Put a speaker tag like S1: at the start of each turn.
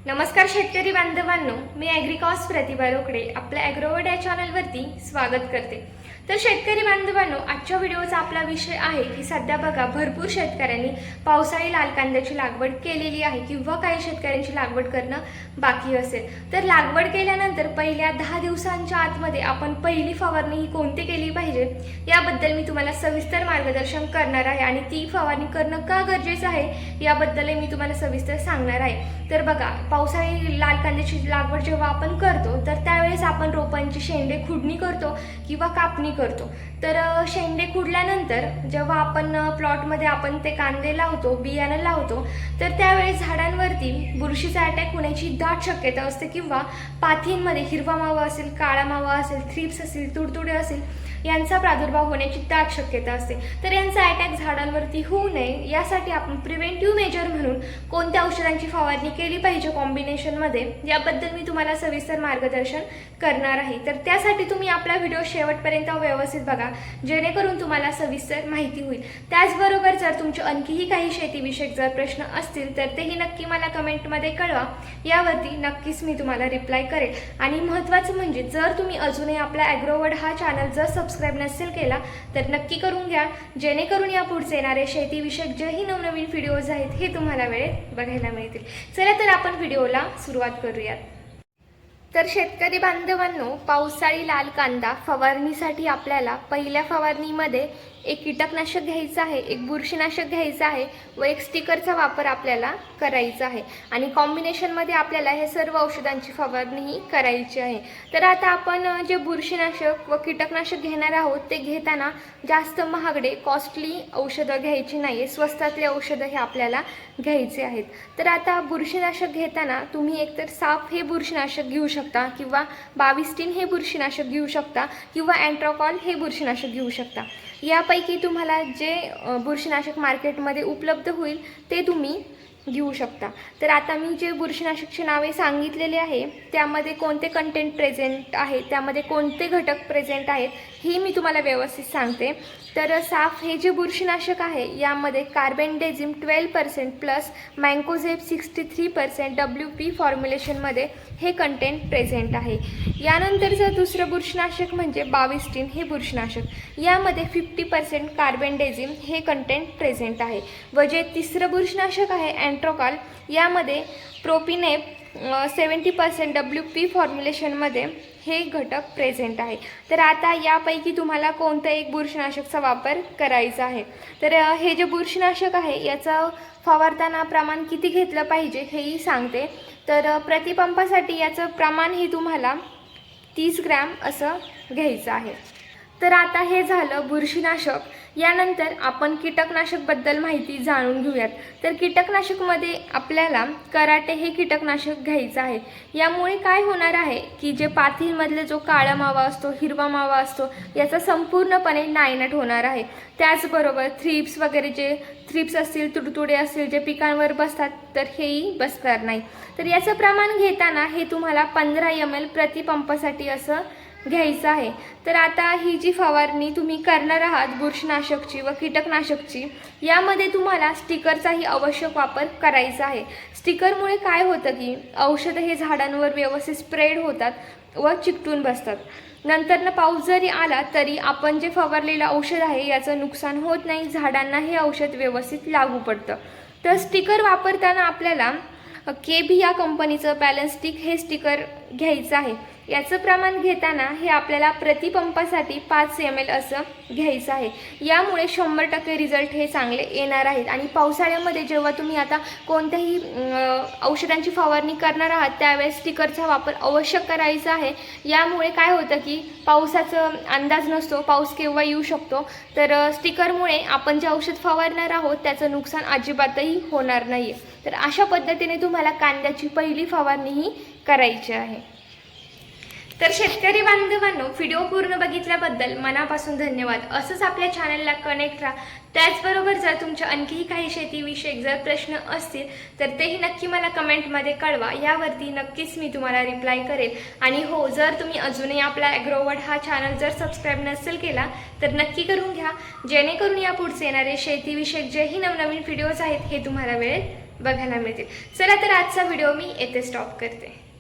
S1: नमस्कार शेतकरी बांधवांनो, मी ॲग्रिकॉस प्रतिभा रोकडे आपल्या ॲग्रोवर्ड या चॅनलवरती स्वागत करते। तर शेतकरी बांधवांनो, आजच्या व्हिडिओचा आपला विषय आहे की सध्या बघा भरपूर शेतकऱ्यांनी पावसाळी लाल कांद्याची लागवड केलेली आहे किंवा काही शेतकऱ्यांची लागवड करणं बाकी असेल। तर लागवड केल्यानंतर पहिल्या 10 दिवसांच्या आतमध्ये आपण पहिली फवारणी ही कोणती केली पाहिजे याबद्दल मी तुम्हाला सविस्तर मार्गदर्शन करणार आहे आणि ती फवारणी करणं का गरजेचं आहे याबद्दल मी तुम्हाला सविस्तर सांगणार आहे। तर बघा, पावसाळी लाल कांद्याची लागवड जेव्हा आपण करतो तर त्यावेळेस आपण रोपांची शेंडे खुडणी करतो किंवा कापणी करतो। तर शेंडे खुडल्यानंतर जेव्हा आपण प्लॉटमध्ये आपण ते कांदे लावतो, बियाणं लावतो, तर त्यावेळेस झाडांवरती बुरशीचा अटॅक होण्याची दाट शक्यता असते किंवा पातींमध्ये हिरवा मावा असेल, काळा मावा असेल, थ्रिप्स असेल, तुडतुडे असेल यांचा प्रादुर्भाव होण्याची दाट शक्यता असते। तर यांचा अटॅक झाडांवरती होऊ नये यासाठी आपण प्रिव्हेंटिव्ह मेजर म्हणून कोणत्या औषधांची फवारणी केली पाहिजे कॉम्बिनेशनमध्ये याबद्दल मी तुम्हाला सविस्तर मार्गदर्शन करणार आहे। तर त्यासाठी तुम्ही आपला व्हिडिओ शेवटपर्यंत व्यवस्थित बघा जेणेकरून तुम्हाला सविस्तर माहिती होईल। त्याचबरोबर जर तुमचे आणखीही काही शेतीविषयक जर प्रश्न असतील तर तेही नक्की मला कमेंटमध्ये कळवा, यावरती नक्कीच मी तुम्हाला रिप्लाय करेल। आणि महत्त्वाचं म्हणजे जर तुम्ही अजूनही आपला ॲग्रोवर्ड हा चॅनल जर सबस्क्राइब नसेल केला तर नक्की करून घ्या जेणेकरून या पुढचे येणारे शेतीविषयक जेही नवनवीन व्हिडिओज आहेत हे तुम्हाला वेळेत बघायला मिळतील। चला तर आपण व्हिडिओला सुरुवात करूयात। तर शेतकरी बांधवांनो, पावसाळी लाल कांदा फवारणीसाठी आपल्याला पहिल्या फवारणीमध्ये एक कीटकनाशक घ्यायचं आहे, एक बुरशीनाशक घ्यायचं आहे व एक स्टिकरचा वापर आपल्याला करायचा आहे आणि कॉम्बिनेशनमध्ये आपल्याला हे सर्व औषधांची फवारणीही करायची आहे। तर आता आपण जे बुरशीनाशक व कीटकनाशक घेणार आहोत ते घेताना जास्त महागडे कॉस्टली औषधं घ्यायची नाही, स्वस्तातले औषधं हे आपल्याला घ्यायचे आहेत। तर आता बुरशीनाशक घेताना तुम्ही एकतर साफ हे बुरशीनाशक घेऊ शकता किंवा 22 हे बुरशीनाशक घेऊ शकता किंवा अँट्राकॉल हे बुरशीनाशक घेऊ शकता। यापैकी तुम्हाला जे बुरशीनाशक मार्केटमध्ये उपलब्ध होईल ते तुम्ही घेऊ शकता। तर आता मी जे बुरशीनाशकची नावे सांगितलेले आहे त्यामध्ये कोणते कंटेंट प्रेझेंट आहे, त्यामध्ये कोणते घटक प्रेझेंट आहेत हे मी तुम्हाला व्यवस्थित सांगते। तर साफ हे जे बुरशीनाशक आहे यामध्ये कार्बेंडेझिम 12% प्लस मँकोझेब 63% WP फॉर्म्युलेशनमध्ये हे कंटेंट प्रेझेंट आहे। यानंतरचं दुसरं बुरशीनाशक म्हणजे 22 हे बुरशीनाशक, यामध्ये 50% कार्बेंडेझिम हे कंटेंट प्रेझेंट आहे। व जे तिसरं बुरशीनाशक आहे अँट्रोकॉल, यामध्ये प्रोपिनेप 70% WP फॉर्म्युलेशनमध्ये हे घटक प्रेझेंट आहे। तर आता यापैकी तुम्हाला कोणतं एक बुरशीनाशकचा वापर करायचा आहे। तर हे जे बुरशीनाशक आहे याचं फवारताना प्रमाण किती घेतलं पाहिजे हेही सांगते। तर प्रतिपंपासाठी याचं प्रमाण हे तुम्हाला 30 ग्रॅम असं घ्यायचं आहे। तर आता हे झालं बुरशीनाशक। यानंतर आपण कीटकनाशकबद्दल माहिती जाणून घेऊयात। तर कीटकनाशकमध्ये आपल्याला कराटे हे कीटकनाशक घ्यायचं आहे। यामुळे काय होणार आहे की जे पातींमधले जो काळा मावा असतो, हिरवा मावा असतो याचा संपूर्णपणे नायनाट होणार आहे। त्याचबरोबर थ्रिप्स वगैरे जे थ्रिप्स असतील, तुडतुडे असतील जे पिकांवर बसतात तर हेही बसणार नाही। तर याचं प्रमाण घेताना हे तुम्हाला 15 ml प्रतिपंपासाठी असं घ्यायचं आहे। तर आता ही जी फवारणी तुम्ही करणार आहात बुरशीनाशकची व कीटकनाशकची, यामध्ये तुम्हाला स्टिकरचाही आवश्यक वापर करायचा आहे। स्टिकरमुळे काय होतं की औषधं हे झाडांवर व्यवस्थित स्प्रेड होतात व चिकटून बसतात। नंतरनं पाऊस जरी आला तरी आपण जे फवारलेलं औषध आहे याचं नुकसान होत नाही, झाडांना हे औषध व्यवस्थित लागू पडतं। तर स्टिकर वापरताना आपल्याला KB या कंपनीचं बॅलन्स स्टिक हे स्टिकर घ्यायचं आहे। याचं प्रमाण घेताना हे आपल्याला प्रतिपंपासाठी 5 ml असं घ्यायचं आहे। यामुळे 100% रिझल्ट हे चांगले येणार आहेत। आणि पावसाळ्यामध्ये जेव्हा तुम्ही आता कोणत्याही औषधांची फवारणी करणार आहात त्यावेळेस स्टिकरचा वापर आवश्यक करायचा आहे। यामुळे काय होतं की पावसाचा अंदाज नसतो, पाऊस केव्हा येऊ शकतो, तर स्टिकरमुळे आपण जे औषध फवारणार आहोत त्याचं नुकसान अजिबातही होणार नाही। तर अशा पद्धतीने तुम्हाला कांद्याची पहिली फवारणीही करायची आहे। तर शेतकरी बांधवांनो, व्हिडिओ पूर्ण बघितल्याबद्दल मनापासून धन्यवाद। असंच आपल्या चॅनलला कनेक्ट राहा। त्याचबरोबर जर तुमच्या आणखीही काही शेतीविषयक जर प्रश्न असतील तर तेही नक्की मला कमेंटमध्ये कळवा, यावरती नक्कीच मी तुम्हाला रिप्लाय करेल। आणि हो, जर तुम्ही अजूनही आपला ॲग्रोवर्ड हा चॅनल जर सबस्क्राइब नसेल केला तर नक्की करून घ्या जेणेकरून या पुढचे येणारे शेतीविषयक जेही नवनवीन व्हिडिओज आहेत हे तुम्हाला वेळेत बघायला मिळतील. चला तर आजचा व्हिडिओ मी येथे स्टॉप करते.